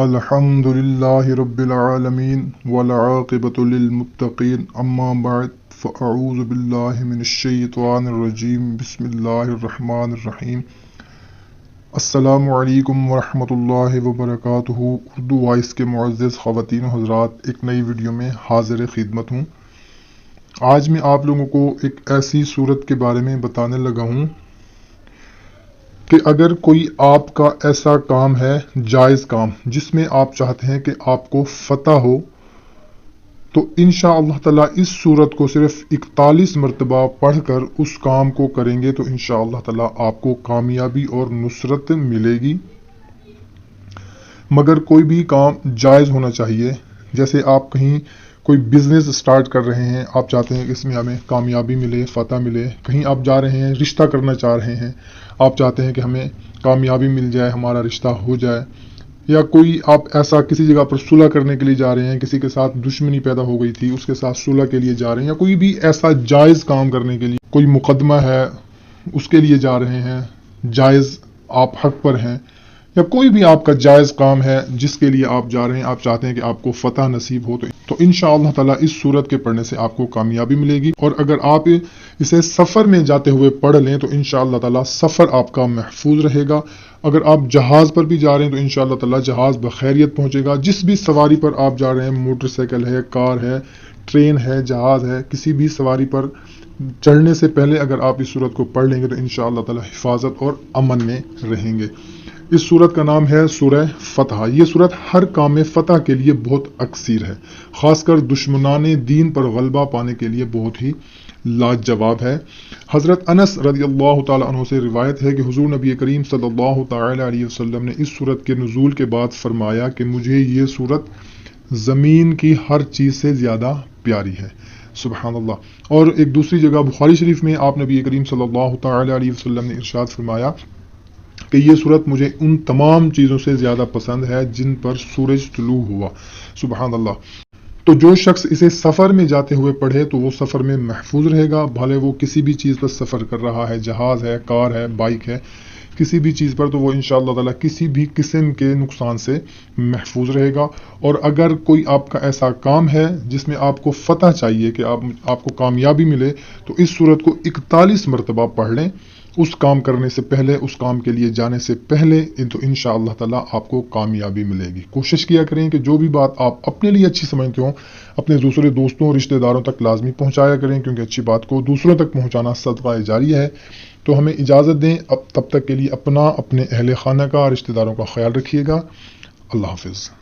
الحمد لله رب العالمين والعاقبة للمتقين اما بعد فاعوذ بالله من الشیطان الرجیم بسم اللہ الرحمن الرحیم السلام علیکم ورحمۃ اللہ وبرکاتہ۔ اردو وائس کے معزز خواتین و حضرات، ایک نئی ویڈیو میں حاضر خدمت ہوں۔ آج میں آپ لوگوں کو ایک ایسی صورت کے بارے میں بتانے لگا ہوں کہ اگر کوئی آپ کا ایسا کام ہے، جائز کام، جس میں آپ چاہتے ہیں کہ آپ کو فتح ہو، تو انشاءاللہ تعالیٰ اس صورت کو صرف 41 مرتبہ پڑھ کر اس کام کو کریں گے تو انشاءاللہ تعالیٰ آپ کو کامیابی اور نصرت ملے گی۔ مگر کوئی بھی کام جائز ہونا چاہیے۔ جیسے آپ کہیں کوئی بزنس سٹارٹ کر رہے ہیں، آپ چاہتے ہیں کہ اس میں ہمیں کامیابی ملے، فتح ملے۔ کہیں آپ جا رہے ہیں، رشتہ کرنا چاہ رہے ہیں، آپ چاہتے ہیں کہ ہمیں کامیابی مل جائے، ہمارا رشتہ ہو جائے۔ یا کوئی آپ ایسا کسی جگہ پر صلح کرنے کے لیے جا رہے ہیں، کسی کے ساتھ دشمنی پیدا ہو گئی تھی، اس کے ساتھ صلح کے لیے جا رہے ہیں، یا کوئی بھی ایسا جائز کام کرنے کے لیے، کوئی مقدمہ ہے اس کے لیے جا رہے ہیں، جائز آپ حق پر ہیں، یا کوئی بھی آپ کا جائز کام ہے جس کے لیے آپ جا رہے ہیں، آپ چاہتے ہیں کہ آپ کو فتح نصیب ہو، تو انشاءاللہ تعالیٰ اس صورت کے پڑھنے سے آپ کو کامیابی ملے گی۔ اور اگر آپ اسے سفر میں جاتے ہوئے پڑھ لیں تو انشاءاللہ تعالیٰ سفر آپ کا محفوظ رہے گا۔ اگر آپ جہاز پر بھی جا رہے ہیں تو انشاءاللہ تعالیٰ جہاز بخیریت پہنچے گا۔ جس بھی سواری پر آپ جا رہے ہیں، موٹر سائیکل ہے، کار ہے، ٹرین ہے، جہاز ہے، کسی بھی سواری پر چڑھنے سے پہلے اگر آپ اس صورت کو پڑھ لیں گے تو انشاءاللہ تعالیٰ حفاظت اور امن میں رہیں گے۔ اس صورت کا نام ہے سورہ فتح۔ یہ صورت ہر کام میں فتح کے لیے بہت اکثیر ہے، خاص کر دشمنان دین پر غلبہ پانے کے لیے بہت ہی لاجواب ہے۔ حضرت انس رضی اللہ تعالیٰ عنہ سے روایت ہے کہ حضور نبی کریم صلی اللہ تعالیٰ علیہ وسلم نے اس صورت کے نزول کے بعد فرمایا کہ مجھے یہ صورت زمین کی ہر چیز سے زیادہ پیاری ہے۔ سبحان اللہ۔ اور ایک دوسری جگہ بخاری شریف میں آپ نبی کریم صلی اللہ تعالیٰ علیہ وسلم نے ارشاد فرمایا کہ یہ صورت مجھے ان تمام چیزوں سے زیادہ پسند ہے جن پر سورج طلوع ہوا۔ سبحان اللہ۔ تو جو شخص اسے سفر میں جاتے ہوئے پڑھے تو وہ سفر میں محفوظ رہے گا، بھلے وہ کسی بھی چیز پر سفر کر رہا ہے، جہاز ہے، کار ہے، بائک ہے، کسی بھی چیز پر، تو وہ انشاءاللہ تعالیٰ کسی بھی قسم کے نقصان سے محفوظ رہے گا۔ اور اگر کوئی آپ کا ایسا کام ہے جس میں آپ کو فتح چاہیے کہ آپ کو کامیابی ملے تو اس صورت کو 41 مرتبہ پڑھ لیں، اس کام کرنے سے پہلے، اس کام کے لیے جانے سے پہلے، تو انشاءاللہ تعالیٰ آپ کو کامیابی ملے گی۔ کوشش کیا کریں کہ جو بھی بات آپ اپنے لیے اچھی سمجھتے ہوں اپنے دوسرے دوستوں اور رشتہ داروں تک لازمی پہنچایا کریں، کیونکہ اچھی بات کو دوسروں تک پہنچانا صدقہ جاریہ ہے۔ تو ہمیں اجازت دیں، اب تب تک کے لیے اپنے اہل خانہ کا، رشتہ داروں کا خیال رکھیے گا۔ اللہ حافظ۔